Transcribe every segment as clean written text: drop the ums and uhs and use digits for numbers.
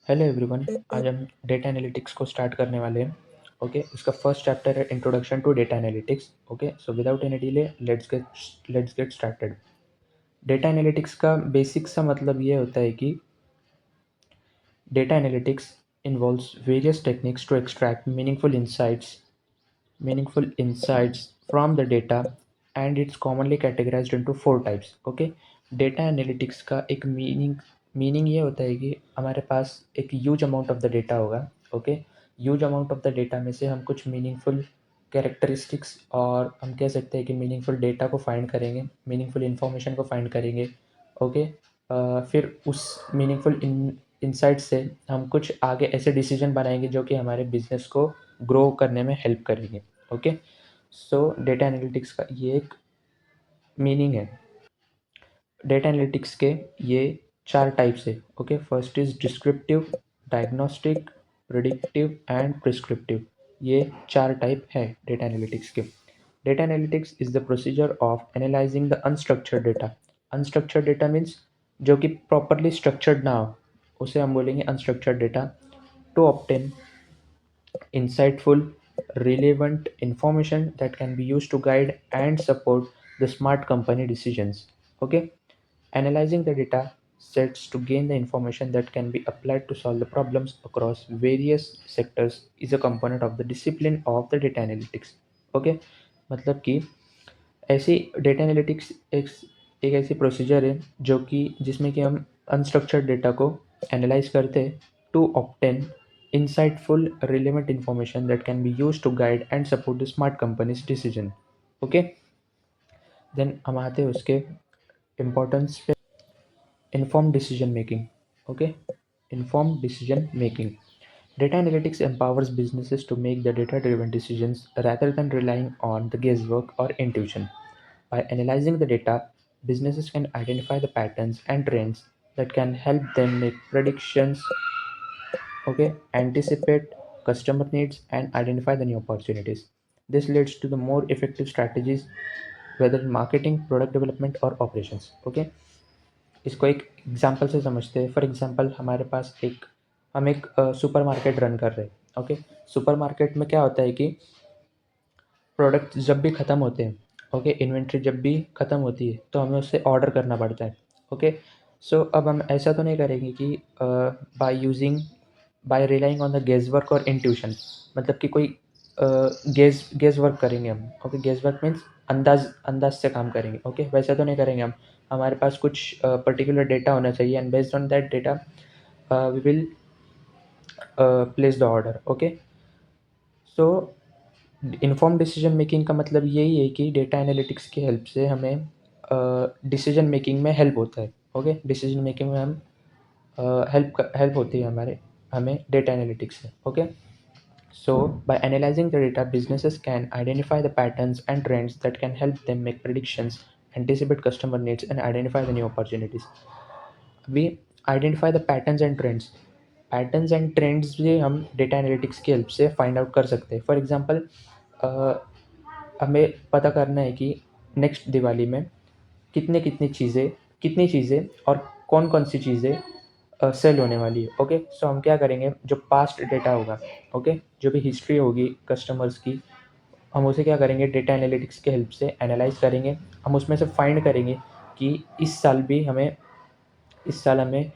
Hello everyone. आज हम data analytics को स्टार्ट करने वाले हैं। ओके, इसका फर्स्ट चैप्टर है introduction to data analytics. Okay, so without any delay let's get started. Data analytics का बेसिक सा मतलब ये होता है कि data analytics involves various techniques to extract meaningful insights from the data, and it's commonly categorized into four types. Okay, data analytics का एक meaning ये होता है कि हमारे पास एक huge amount of the data होगा। Okay, huge amount of the data में से हम कुछ मीनिंगफुल कैरेक्टरिस्टिक्स और हम कह सकते हैं कि मीनिंगफुल डेटा को फाइंड करेंगे, मीनिंगफुल इन्फॉर्मेशन को फाइंड करेंगे। ओके, फिर उस मीनिंगफुल इंसाइट से हम कुछ आगे ऐसे डिसीजन बनाएंगे जो कि हमारे बिजनेस को ग्रो करने में हेल्प करेंगे। ओके, सो डेटा एनालिटिक्स का ये एक मीनिंग है। डेटा एनालिटिक्स के ये चार टाइप्स है। Okay, first is descriptive, diagnostic, predictive and prescriptive. ये चार टाइप है डेटा एनालिटिक्स के। Data analytics is the procedure of analysing the unstructured data. Unstructured data means जो कि प्रॉपरली स्ट्रक्चर्ड ना हो, उसे हम बोलेंगे unstructured data. To obtain insightful, relevant information that can be used to guide and support the smart company decisions. Okay, analyzing the data sets to gain the information that can be applied to solve the problems across various sectors is a component of the discipline of the data analytics. Okay, मतलब कि ऐसी data analytics एक ऐसी procedure है जो कि जिसमें कि हम अनस्ट्रक्चर्ड डेटा को एनालाइज करते हैं to obtain insightful relevant information that can be used to guide and support the smart company's decision. Okay, then हम आते हैं उसके इम्पोर्टेंस पे। Inform decision making. Okay, inform decision making, data analytics empowers businesses to make the data driven decisions rather than relying on the guesswork or intuition. By analyzing the data, businesses can identify the patterns and trends that can help them make predictions, okay, anticipate customer needs and identify the new opportunities. This leads to the more effective strategies, whether in marketing, product development or operations. Okay, इसको एक example से समझते हैं। For example हमारे पास हम एक super market run कर रहे हैं। ओके, सुपर मार्केट में क्या होता है कि प्रोडक्ट जब भी ख़त्म होते हैं, ओके, इन्वेंट्री जब भी ख़त्म होती है तो हमें उससे ऑर्डर करना पड़ता है। ओके, सो अब हम ऐसा तो नहीं करेंगे कि by relying on the guess work और इंट्यूशन, मतलब कि कोई गेस वर्क करेंगे हम। ओके, गेस वर्क मीन्स अंदाज से काम करेंगे। ओके, वैसा तो नहीं करेंगे हम। हमारे पास कुछ पर्टिकुलर डेटा होना चाहिए and based on that data we will place the order. Okay, so inform decision making का मतलब यही है कि डेटा एनालिटिक्स की हेल्प से हमें डिसीजन मेकिंग में हेल्प होता है। ओके, डिसीजन मेकिंग में हम हेल्प होती है हमें डेटा एनालिटिक्स से। Okay, so by analysing the data, businesses can identify the patterns and trends that can help them make predictions, anticipate customer needs and identify the new opportunities. We identify the patterns and trends भी हम data analytics की help से find out कर सकते हैं। For example, हमें पता करना है कि नेक्स्ट दिवाली में कितनी चीज़ें और कौन सी चीज़ें सेल होने वाली है। ओके, सो हम क्या करेंगे, जो पास्ट डेटा होगा, ओके, जो भी हिस्ट्री होगी कस्टमर्स की, हम उसे क्या करेंगे, डेटा एनालिटिक्स के हेल्प से एनालाइज करेंगे। हम उसमें से फाइंड करेंगे कि इस साल हमें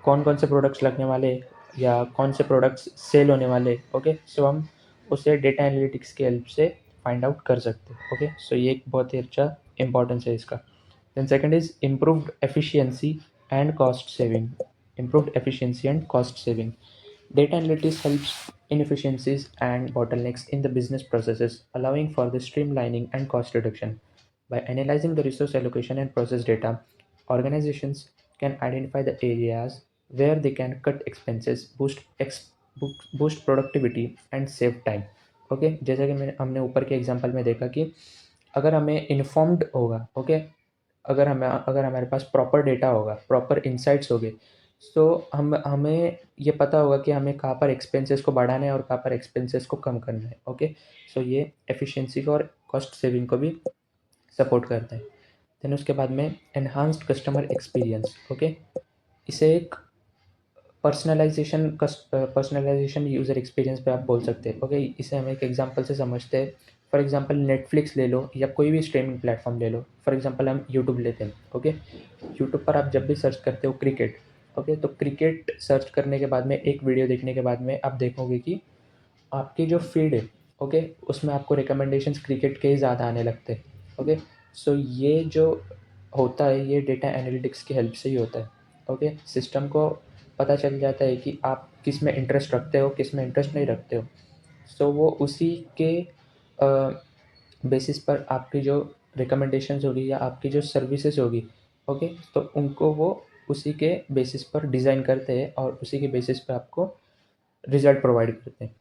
कौन से प्रोडक्ट्स लगने वाले या कौन से प्रोडक्ट्स सेल होने वाले। ओके, सो हम उसे डेटा एनालिटिक्स की हेल्प से फाइंड आउट कर सकते हैं। ओके, सो ये एक बहुत ही अच्छा इंपॉर्टेंस है इसका। Then second is improved efficiency and cost saving. Improved efficiency and cost saving, data analytics helps inefficiencies and bottlenecks in the business processes, allowing for the streamlining and cost reduction. By analyzing the resource allocation and process data, organizations can identify the areas where they can cut expenses, boost productivity and save time. Okay, जैसा कि हमने ऊपर के example में देखा कि अगर हमें इन्फॉर्म्ड होगा, ओके, अगर हमारे पास प्रॉपर डेटा होगा, प्रॉपर इंसाइट्स होंगे, सो हमें ये पता होगा कि हमें कहाँ पर एक्सपेंसेस को बढ़ाना है और कहाँ पर एक्सपेंसेस को कम करना है। ओके, सो ये एफिशिएंसी को और कॉस्ट सेविंग को भी सपोर्ट करता है। देन उसके बाद में एनहांस्ड कस्टमर एक्सपीरियंस। ओके, इसे एक पर्सनलाइजेशन यूज़र एक्सपीरियंस पे आप बोल सकते हैं। ओके, इसे हम एक एग्जांपल से समझते हैं। फॉर एग्जांपल नेटफ्लिक्स ले लो या कोई भी स्ट्रीमिंग प्लेटफॉर्म ले लो। फॉर एग्जांपल हम यूट्यूब लेते हैं। ओके, यूट्यूब पर आप जब भी सर्च करते हो क्रिकेट, ओके, तो क्रिकेट सर्च करने के बाद में एक वीडियो देखने के बाद में आप देखोगे कि आपकी जो फीड है, ओके, उसमें आपको रिकमेंडेशंस क्रिकेट के ही ज़्यादा आने लगते हैं। ओके, सो ये जो होता है ये डेटा एनालिटिक्स की हेल्प से ही होता है। ओके, सिस्टम को पता चल जाता है कि आप किस में इंटरेस्ट रखते हो, किस में इंटरेस्ट नहीं रखते हो। सो वो उसी के बेसिस पर आपकी जो रिकमेंडेशंस होगी या आपकी जो सर्विसेज होगी, ओके, तो उनको वो उसी के बेसिस पर डिज़ाइन करते हैं और उसी के बेसिस पर आपको रिजल्ट प्रोवाइड करते हैं।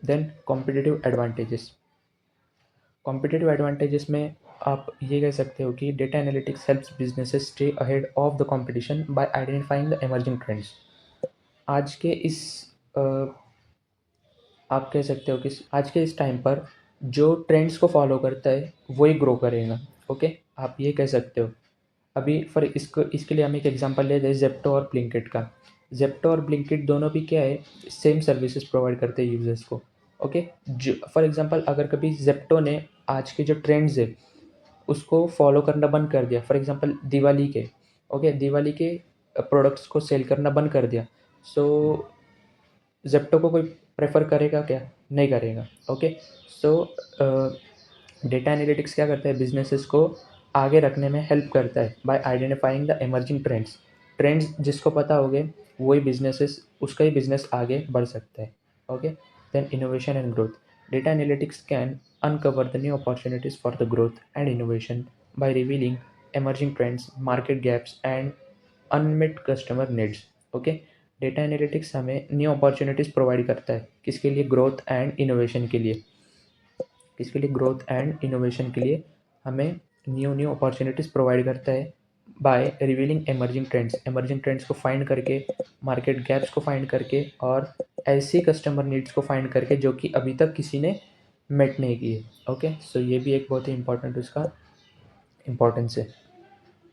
देन कॉम्पिटिटिव एडवांटेजेस में आप ये कह सकते हो कि data analytics helps businesses stay ahead of the competition bye identifying the emerging trends. आज के इस अ, आप कह सकते हो कि आज के इस टाइम पर जो ट्रेंड्स को फॉलो करता है वही ग्रो करेगा। ओके, आप ये कह सकते हो। अभी फॉर इसके लिए हम एक एग्जांपल लेते हैं ज़ेप्टो और ब्लिंकिट का। ज़ेप्टो और ब्लिंकिट दोनों भी क्या है, सेम सर्विसेज प्रोवाइड करते हैं यूज़र्स को। ओके, जो फॉर एग्जांपल अगर कभी ज़ेप्टो ने आज के जो ट्रेंड्स है उसको फॉलो करना बंद कर दिया, फॉर एग्जांपल दिवाली के, ओके, दिवाली के प्रोडक्ट्स को सेल करना बंद कर दिया, सो ज़ेप्टो को कोई प्रेफर करेगा क्या? नहीं करेगा। ओके, सो डेटा एनालिटिक्स क्या करता है, बिजनेसेस को आगे रखने में हेल्प करता है bye identifying the emerging trends. Trends जिसको पता होंगे वही बिजनेसेस, उसका ही बिजनेस आगे बढ़ सकता है। Okay, then innovation and growth. Data analytics can uncover the new opportunities for the growth and innovation by revealing emerging trends, market gaps and unmet customer needs. Okay, data analytics हमें new opportunities provide करता है, किसके लिए? Growth and innovation के लिए। किसके लिए? Growth and innovation के लिए हमें न्यू न्यू अपॉर्चुनिटीज़ प्रोवाइड करता है बाय रिवीलिंग एमर्जिंग ट्रेंड्स को फाइंड करके, मार्केट गैप्स को फाइंड करके और ऐसी कस्टमर नीड्स को फाइंड करके जो कि अभी तक किसी ने मेट नहीं की है। ओके, सो ये भी एक बहुत ही इंपॉर्टेंट उसका इम्पोर्टेंस है।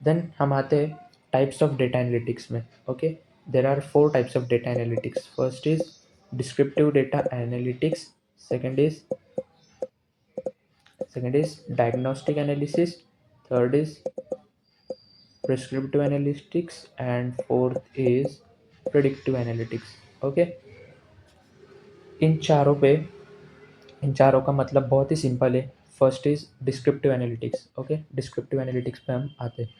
देन हम आते हैं टाइप्स ऑफ डेटा एनालिटिक्स में। Okay, there are 4 types of data analytics. First is descriptive data analytics, second is diagnostic analysis, third is prescriptive analytics and fourth is predictive analytics. Okay, इन चारों पे इन चारों का मतलब बहुत ही सिंपल है। First is descriptive analytics. Okay, descriptive analytics पे हम आते हैं।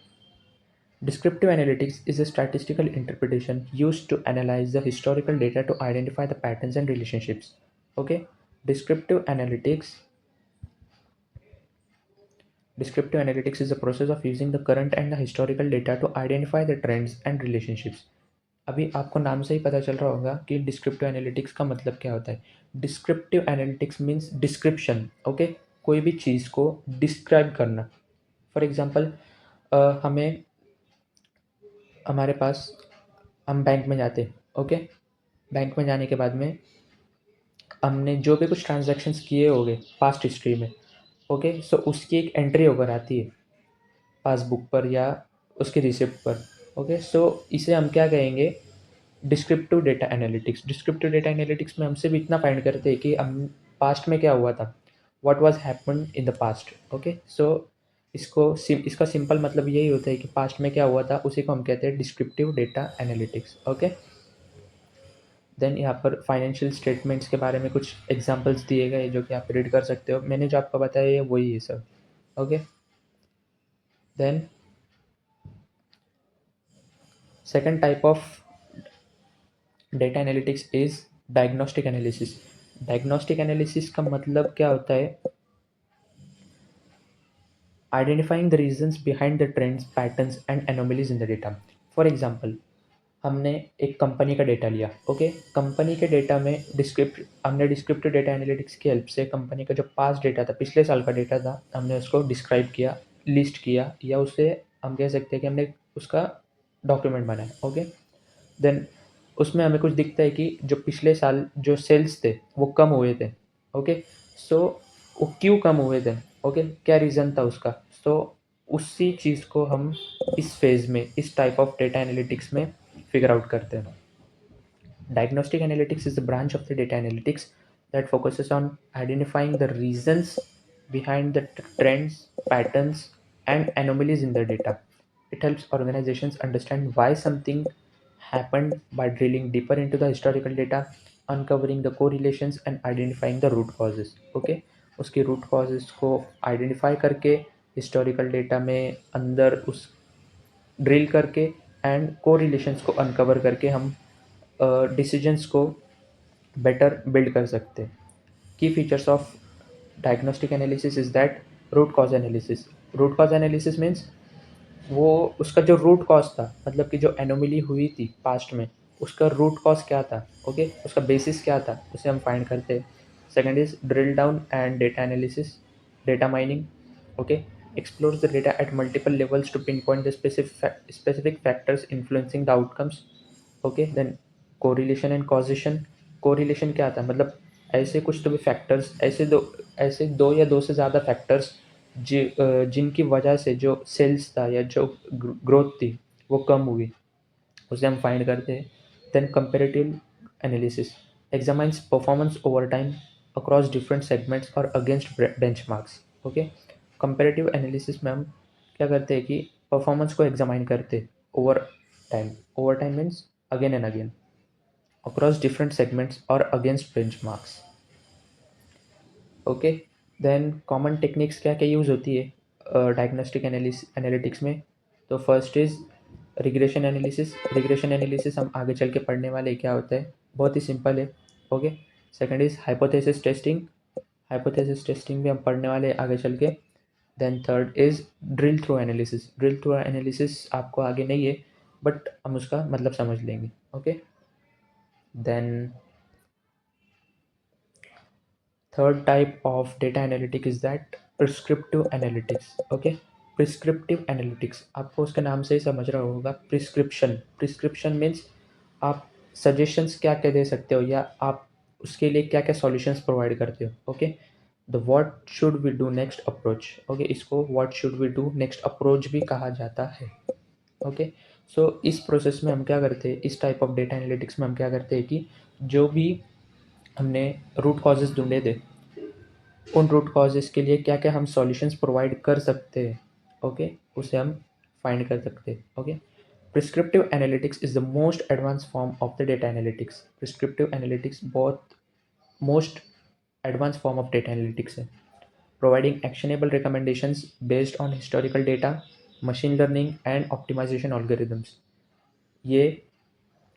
Descriptive analytics is a statistical interpretation used to analyze the historical data to identify the patterns and relationships. Okay, descriptive analytics. Descriptive analytics is the process of using the current and the historical data to identify the trends and relationships. अभी आपको नाम से ही पता चल रहा होगा कि descriptive analytics का मतलब क्या होता है। Descriptive analytics means description. Okay, कोई भी चीज़ को डिस्क्राइब करना। फॉर एग्जांपल हमें हमारे पास हम बैंक में जाते, ओके, बैंक में जाने के बाद में हमने जो भी कुछ ट्रांजैक्शंस किए होंगे पास्ट हिस्ट्री में, ओके, सो उसकी एक एंट्री होकर आती है पासबुक पर या उसकी रिसिप्ट पर। ओके, सो इसे हम क्या कहेंगे? Descriptive data analytics. Descriptive data analytics में हम सिर्फ इतना फाइंड करते हैं कि हम पास्ट में क्या हुआ था, what was happen in the past. Okay, so इसका सिंपल मतलब यही होता है कि पास्ट में क्या हुआ था उसी को हम कहते हैं descriptive data analytics. Okay, then यहाँ पर फाइनेंशियल स्टेटमेंट्स के बारे में कुछ एग्जांपल्स दिए गए जो कि आप रीड कर सकते हो। मैंने जो आपको बताया है वही है सब। Okay, then second type of data analytics is diagnostic analysis. Diagnostic analysis का मतलब क्या होता है? Identifying the reasons behind the trends, patterns and anomalies in the data. For example, हमने एक कंपनी का डेटा लिया। ओके, कंपनी के डेटा में हमने डिस्क्रिप्टिव डेटा एनालिटिक्स की हेल्प से कंपनी का जो पास्ट डेटा था, पिछले साल का डेटा था, हमने उसको डिस्क्राइब किया, लिस्ट किया, या उसे हम कह सकते हैं कि हमने उसका डॉक्यूमेंट बनाया। ओके, देन उसमें हमें कुछ दिखता है कि जो पिछले साल जो सेल्स थे वो कम हुए थे। ओके, सो वो क्यों कम हुए थे? ओके, क्या रीज़न था उसका? सो उसी चीज़ को हम इस फेज़ में, इस टाइप ऑफ डेटा एनालिटिक्स में फिगर आउट करते हैं। Diagnostic analytics is the branch of the data analytics that focuses on identifying the reasons behind the trends, patterns, and anomalies in the data. It helps organizations understand why something happened by drilling deeper into the historical data, uncovering the correlations and identifying the root causes. Okay, उसकी root causes को identify करके historical data में अंदर उस drill करके and correlations को uncover करके हम डिसीजंस को बेटर बिल्ड कर सकते हैं. Key features of diagnostic analysis is that root cause analysis. Root cause analysis means वो उसका जो रूट कॉज था, मतलब कि जो एनोमली हुई थी पास्ट में, उसका रूट कॉज क्या था. ओके, उसका बेसिस क्या था, उसे हम फाइंड करते हैं. Second is drill down and data analysis, data mining. Okay, explores the data at multiple levels to pinpoint the specific factors influencing the outcomes. Okay, then correlation and causation. Correlation क्या था, मतलब ऐसे कुछ तो भी factors, ऐसे दो या दो से ज़्यादा फैक्टर्स जिनकी वजह से जो सेल्स था या जो ग्रोथ थी वो कम हुई, उसे हम फाइंड करते हैं. Then comparative analysis examines performance over time across different segments और against benchmarks. Okay, comparative analysis में हम क्या करते हैं कि परफॉर्मेंस को एग्जामाइन करते हैं over time. Over time means again and again across different segments or against benchmarks. Okay, then common techniques क्या क्या यूज़ होती है डायग्नोस्टिक एनालिटिक्स में. तो first is regression analysis. Regression analysis हम आगे चल के पढ़ने वाले क्या होता है, बहुत ही सिंपल है. Okay, second is hypothesis testing. Hypothesis testing भी हम पढ़ने वाले आगे चल के. Then third is drill through analysis. Drill through analysis आपको आगे नहीं है, बट हम उसका मतलब समझ लेंगे. Okay, then third type of data analytic is that prescriptive analytics. Okay, prescriptive analytics आपको उसके नाम से ही समझ रहा होगा. प्रिस्क्रिप्शन मीन्स आप सजेशंस क्या क्या दे सकते हो या आप उसके लिए क्या क्या सॉल्यूशंस प्रोवाइड करते हो. Okay, the what should we do next approach. Okay, इसको what should we do next approach भी कहा जाता है. ओके, सो इस प्रोसेस में हम क्या करते हैं, इस टाइप ऑफ डेटा एनालिटिक्स में हम क्या करते हैं कि जो भी हमने रूट कॉजेज ढूंढे थे, उन रूट कॉजेज़ के लिए क्या क्या हम सॉल्यूशंस प्रोवाइड कर सकते हैं. ओके, उसे हम फाइंड कर सकते हैं. Okay, prescriptive analytics is the most advance form of the data analytics. Prescriptive analytics बहुत most advance form of data analytics है. Providing actionable recommendations based on historical data, machine learning and optimisation algorithms. ये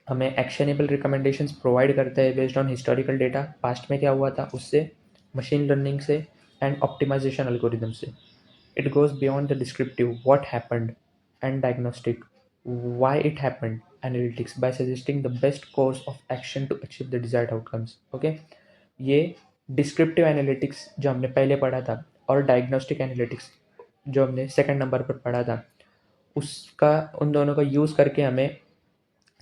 हमें actionable recommendations provide करता है based on historical data, past में क्या हुआ था उससे, मशीन लर्निंग से एंड ऑप्टिमाइजेशन एल्गोरिदम से. It goes beyond the descriptive what happened and diagnostic why it happened analytics by suggesting the best course of action to achieve the desired outcomes. Okay, ये descriptive analytics जो हमने पहले पढ़ा था और diagnostic analytics जो हमने सेकंड नंबर पर पढ़ा था, उसका उन दोनों का यूज़ करके हमें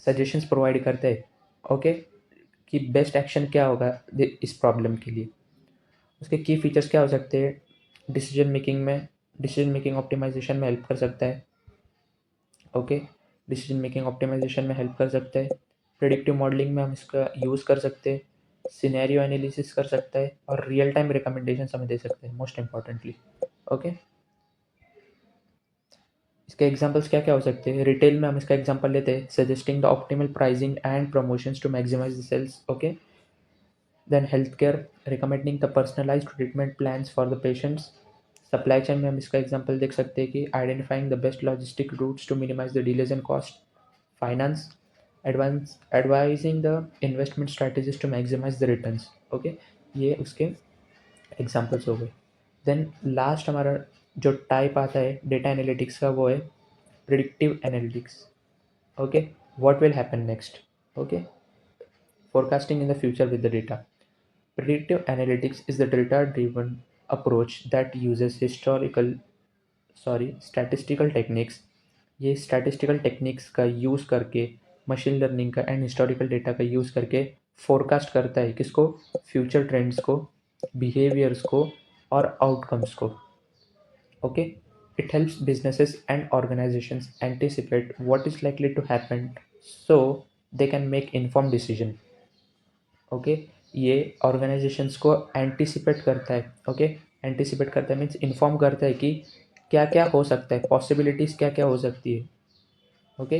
सजेशंस प्रोवाइड करते हैं. ओके, कि बेस्ट एक्शन क्या होगा इस प्रॉब्लम के लिए. उसके की फीचर्स क्या हो सकते हैं, डिसीजन मेकिंग ऑप्टिमाइजेशन में हेल्प कर सकता है. ओके, डिसीजन मेकिंग ऑप्टिमाइजेशन में हेल्प कर सकता है. प्रेडिक्टिव मॉडलिंग में हम इसका यूज़ कर सकते हैं. सिनेरियो एनालिसिस कर सकता है और रियल टाइम रिकमेंडेशन हमें दे सकते हैं मोस्ट इंपॉर्टेंटली. ओके, इसके एग्जांपल्स क्या क्या हो सकते हैं. रिटेल में हम इसका एग्जांपल लेते हैं, suggesting the optimal pricing and promotions to maximise the sales. Okay, then health care, recommending the personalised treatment plans for the patients. Supply chain में हम इसका एग्जांपल देख सकते हैं कि identifying the best logistic routes to minimise the delays and cost. Finance, advance advising the investment strategies to maximise the returns. Okay, ये उसके examples हो गए. देन लास्ट हमारा जो टाइप आता है डेटा एनालिटिक्स का वो है predictive analytics. Okay, what will happen next. Okay, forecasting in the future with the data. Predictive analytics is the data-driven approach that uses statistical techniques. ये statistical techniques का use करके, machine learning का and historical data का use करके forecast करता है किसको, future trends को, बिहेवियर्स को और आउटकम्स को. Okay, it helps businesses and organizations anticipate what is likely to happen so they can make inform decision. Okay, ये ऑर्गेनाइजेशंस को एंटिसिपेट करता है। ओके, एंटिसिपेट करता है मीन्स इन्फॉर्म करता है कि क्या क्या हो सकता है, पॉसिबिलिटीज़ क्या क्या हो सकती है। ओके,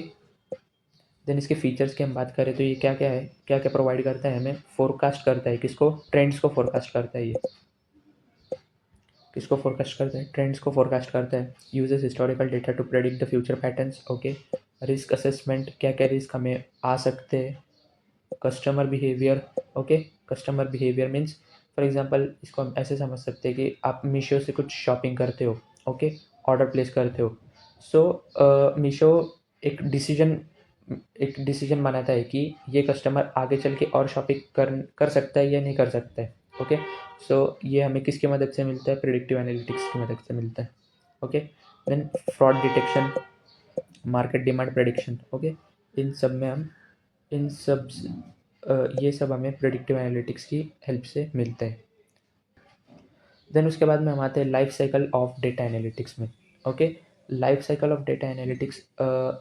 देन इसके फीचर्स की हम बात करें तो ये क्या क्या है, क्या क्या प्रोवाइड करता है, हमें फोरकास्ट करता है, किसको, ट्रेंड्स को फोरकास्ट करता है। ये किसको फोरकास्ट करता है, ट्रेंड्स को फोरकास्ट करता है। Uses historical data to predict the future patterns. Okay, risk assessment, क्या क्या रिस्क हमें आ सकते हैं। Customer behaviour. Okay, customer behaviour means for example इसको हम ऐसे समझ सकते हैं कि आप मीशो से कुछ शॉपिंग करते हो। ओके, ऑर्डर प्लेस करते हो। सो मीशो एक डिसीजन एक डिसीजन बनाता है कि ये कस्टमर आगे चल के और शॉपिंग कर सकता है या नहीं कर सकता है। ओके, सो ये हमें किसकी मदद से मिलता है, प्रिडिक्टिव एनालिटिक्स की मदद से मिलता है। Okay, then fraud detection, market demand prediction. Okay, इन सब में हम इन सब ये सब हमें प्रेडिक्टिव एनालिटिक्स की हेल्प से मिलते हैं। देन उसके बाद में हम आते हैं life cycle of data analytics में। Okay, life cycle of data analytics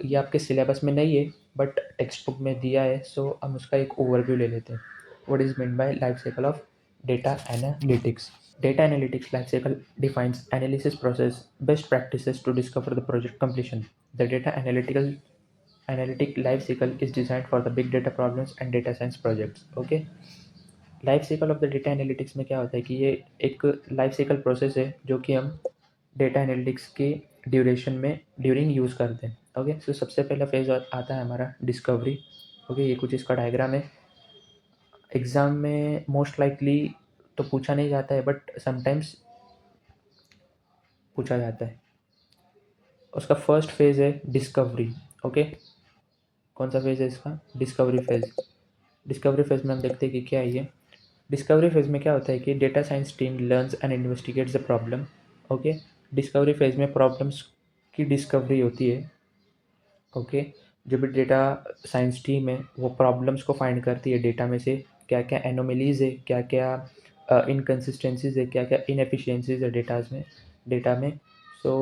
ये आपके सिलेबस में नहीं है बट टेक्स्ट बुक में दिया है, सो हम उसका एक ओवरव्यू ले लेते हैं। What is mean by life cycle of data analytics? Data analytics lifecycle defines analysis process, best practices to discover the project completion. The data analytic life cycle is designed for the big data problems and data science projects. Okay, life cycle of the data analytics में क्या होता है कि ये एक life cycle process है जो कि हम डेटा एनालिटिक्स के ड्यूरिंग यूज़ करते हैं। ओके, सो सबसे पहला फेज आता है हमारा डिस्कवरी। ओके, ये कुछ इसका डायग्राम है। एग्ज़ाम में मोस्ट लाइकली तो पूछा नहीं जाता है बट समटाइम्स पूछा जाता है। उसका फर्स्ट फेज है डिस्कवरी। ओके, कौन सा फेज है इसका, डिस्कवरी फेज। डिस्कवरी फेज में हम देखते हैं कि क्या है ये। डिस्कवरी फेज में क्या होता है कि data science team learns and investigates the problem. Okay, discovery phase में प्रॉब्लम्स की डिस्कवरी होती है। ओके, जो भी डेटा साइंस टीम है वो प्रॉब्लम्स को फाइंड करती है डेटा में से, क्या क्या एनोमलीज है, क्या क्या इनकन्सिस्टेंसीज है, क्या क्या इनएफिशिएंसीज है डेटा में। सो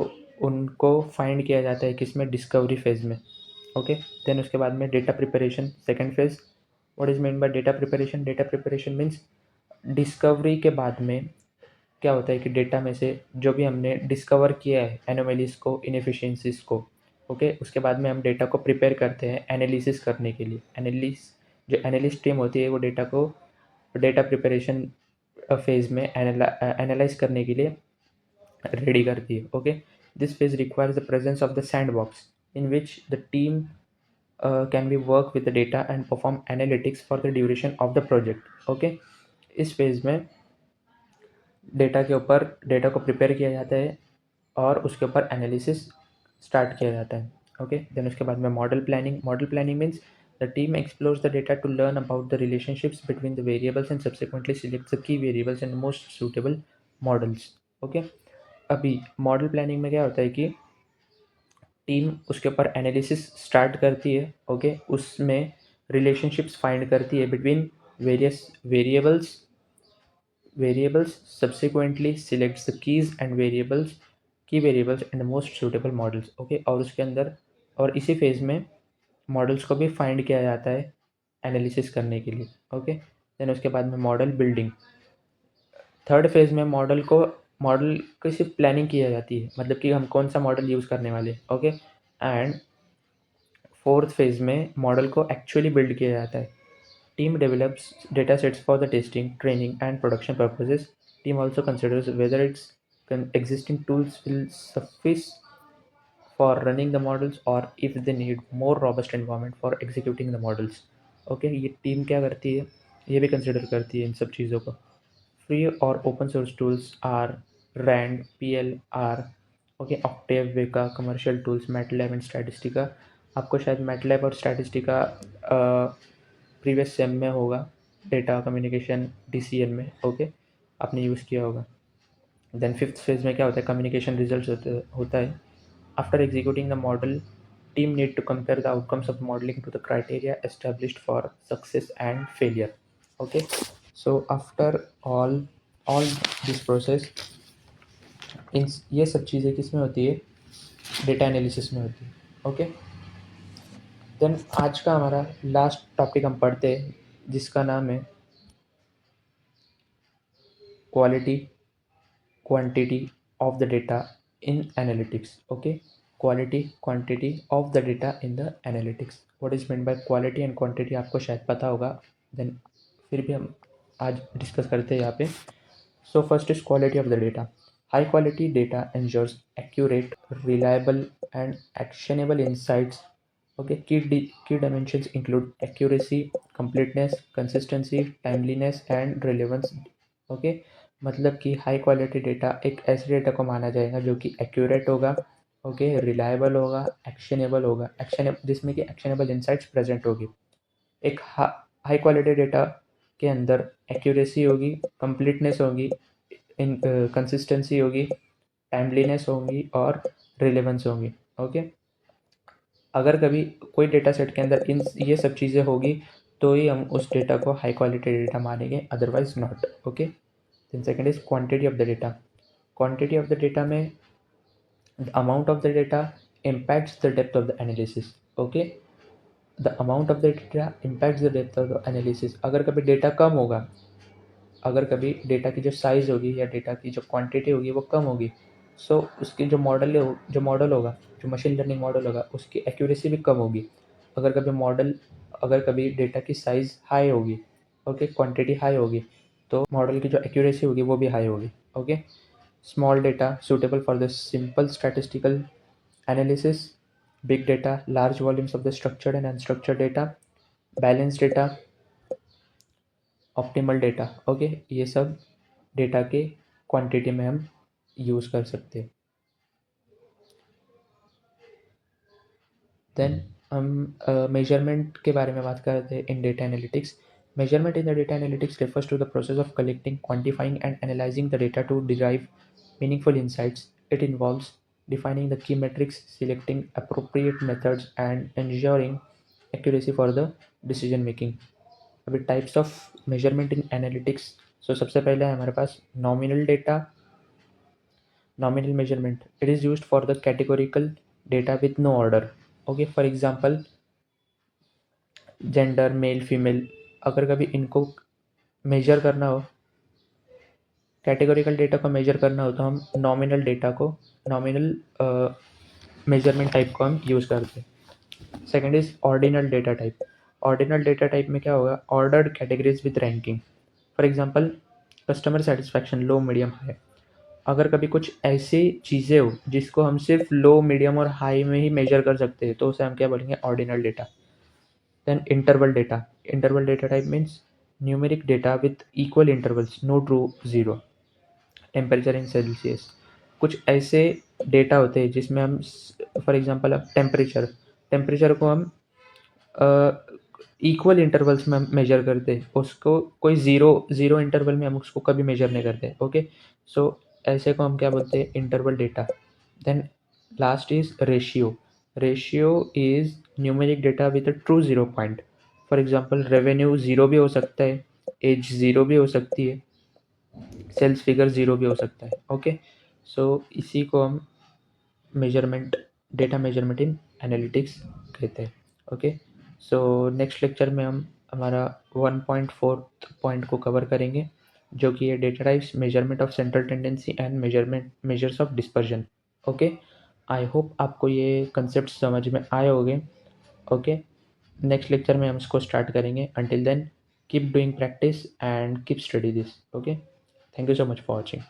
उनको फाइंड किया जाता है किसमें, डिस्कवरी फेज में। ओके, देन उसके बाद में data preparation, second phase. What is mean by data preparation? Data preparation means discovery के बाद में क्या होता है कि डेटा में से जो भी हमने डिस्कवर किया है एनोमलीज को, इनएफिशिएंसीज को, ओके, उसके बाद में हम डेटा को प्रिपेयर करते हैं एनालिसिस करने के लिए। जो एनालिस्ट टीम होती है वो डेटा को डेटा प्रिपरेशन फेज में एनालाइज करने के लिए रेडी करती है। Okay, this phase requires the presence of the sand box in which the team can be work with the data and perform analytics for the duration of the project. Okay, इस phase में data को prepare किया जाता है और उसके ऊपर analysis start किया जाता है। ओके, देन उसके बाद में model planning means the team explores the data to learn about the relationships between the variables and subsequently selects the key variables and most suitable models. Okay, अभी model planning में क्या होता है कि team उसके ऊपर एनालिसिस स्टार्ट करती है। ओके, उसमें रिलेशनशिप्स फाइंड करती है between various variables, subsequently selects the keys and key variables and the most suitable models। Okay, और उसके अंदर और इसी फेज में मॉडल्स को भी फाइंड किया जाता है एनालिसिस करने के लिए। ओके, देन उसके बाद में मॉडल बिल्डिंग। थर्ड फेज में मॉडल की सिर्फ प्लानिंग की जाती है, मतलब कि हम कौन सा मॉडल यूज़ करने वाले। ओके, एंड फोर्थ फेज में मॉडल को एक्चुअली बिल्ड किया जाता है। Team develops datasets for the testing, training, and production purposes. Team also considers whether its existing tools will suffice for running the models or if they need more robust environment for executing the models. Okay, ये team क्या करती है, ये भी consider करती है इन सब चीज़ों को। फ्री और open source tools R and, PLR, okay, Octave, Weka, commercial tools, MATLAB and Statistica. आपको शायद मैटलैब और स्टैटिस्टिका प्रीवियस सेम में होगा, डेटा कम्युनिकेशन DCN में। ओके, आपने यूज़ किया होगा। देन फिफ्थ फेज में क्या होता है, कम्युनिकेशन रिजल्ट्स होता है। After executing the model, team need to compare the outcomes of modelling to the criteria established for success and failure. Okay, so after all this process, इन ये सब चीज़ें किस में होती है, डेटा एनालिसिस में होती है। ओके, देन आज का हमारा लास्ट टॉपिक हम पढ़ते हैं, जिसका नाम है quality quantity of the data in analytics. Okay, quality quantity of the data in the analytics. What is mean by quality and quantity आपको शायद पता होगा, देन फिर भी हम आज डिस्कस करते हैं यहाँ पे। So first is quality of the data. High quality data ensures accurate, reliable, and actionable insights. Okay, key dimensions include accuracy, completeness, consistency, timeliness, and relevance. Okay, मतलब कि हाई क्वालिटी डेटा एक ऐसे data को माना जाएगा जो कि accurate होगा, ओके, रिलायबल होगा, एक्शनेबल होगा, जिसमें कि एक्शनेबल इंसाइट्स प्रेजेंट होगी। एक हाई क्वालिटी डेटा के अंदर एक्यूरेसी होगी, कंप्लीटनेस होगी, इन कंसिस्टेंसी होगी, टाइमलीनेस होगी और रिलेवेंस होगी। ओके, अगर कभी कोई डेटा सेट के अंदर इन ये सब चीज़ें होगी तो ही हम उस डेटा को हाई क्वालिटी डेटा मानेंगे, otherwise not. Okay, then second is quantity of the data. Quantity of the data में the amount of the data impacts the depth of the analysis. Okay, the amount of the data impacts the depth of the analysis. अगर कभी data कम होगा, अगर कभी data की जो size होगी या डेटा की जो क्वांटिटी होगी वो कम होगी, सो उसकी जो मॉडल होगा, जो मशीन लर्निंग मॉडल होगा, उसकी एक्यूरेसी भी कम होगी। अगर कभी डेटा की साइज़ हाई होगी, ओके, क्वांटिटी हाई होगी, तो मॉडल की जो एक्यूरेसी होगी वो भी हाई होगी। Okay, small data suitable for the simple statistical analysis, big data large volumes of the structured and unstructured data, balance data, optimal data. Okay, ये सब डेटा के क्वांटिटी में हम यूज़ कर सकते हैं। देन हम मेजरमेंट के बारे में बात करते हैं in data analytics. Measurement in the data analytics refers to the process of collecting, quantifying, and analyzing the data to derive meaningful insights. It involves defining the key metrics, selecting appropriate methods, and ensuring accuracy for the decision making. अभी types of measurement in analytics. So सबसे पहले है हमारे पास nominal data. Nominal measurement, it is used for the categorical data with no order. Okay, for example gender, male female, अगर कभी इनको major करना हो, कैटेगोरिकल डेटा को मेजर करना हो, तो हम नॉमिनल मेजरमेंट टाइप को हम यूज़ करते हैं। Second is ordinal data type. Ordinal data type में क्या होगा, ordered categories with ranking. For example customer satisfaction low, medium, high. अगर कभी कुछ ऐसी चीज़ें हो जिसको हम सिर्फ लो, मीडियम और हाई में ही मेजर कर सकते हैं, तो उसे हम क्या बोलेंगे, ordinal data. Then interval data type means numeric data with equal intervals, no true zero. Temperature in Celsius, कुछ ऐसे डेटा होते हैं जिसमें हम फॉर एग्जांपल अब टेम्परेचर को हम इक्वल इंटरवल्स में हम मेजर करते हैं, उसको कोई ज़ीरो इंटरवल में हम उसको कभी मेजर नहीं करते। ओके, सो ऐसे को हम क्या बोलते हैं, interval data. Then last is ratio is numeric data with a true zero point. For example revenue zero भी हो सकता है, एज ज़ीरो भी हो सकती है, सेल्स फिगर ज़ीरो भी हो सकता है। ओके, सो इसी को हम डेटा मेजरमेंट इन एनालिटिक्स कहते हैं। ओके, सो नेक्स्ट लेक्चर में हम हमारा 1.4 पॉइंट को कवर करेंगे, जो कि है data types, measurement of central tendency and measures of dispersion. Okay, I hope आपको ये कंसेप्ट समझ में आए होंगे। ओके, नेक्स्ट लेक्चर में हम इसको स्टार्ट करेंगे। Until then keep doing practice and keep study this. Okay, thank you so much for watching.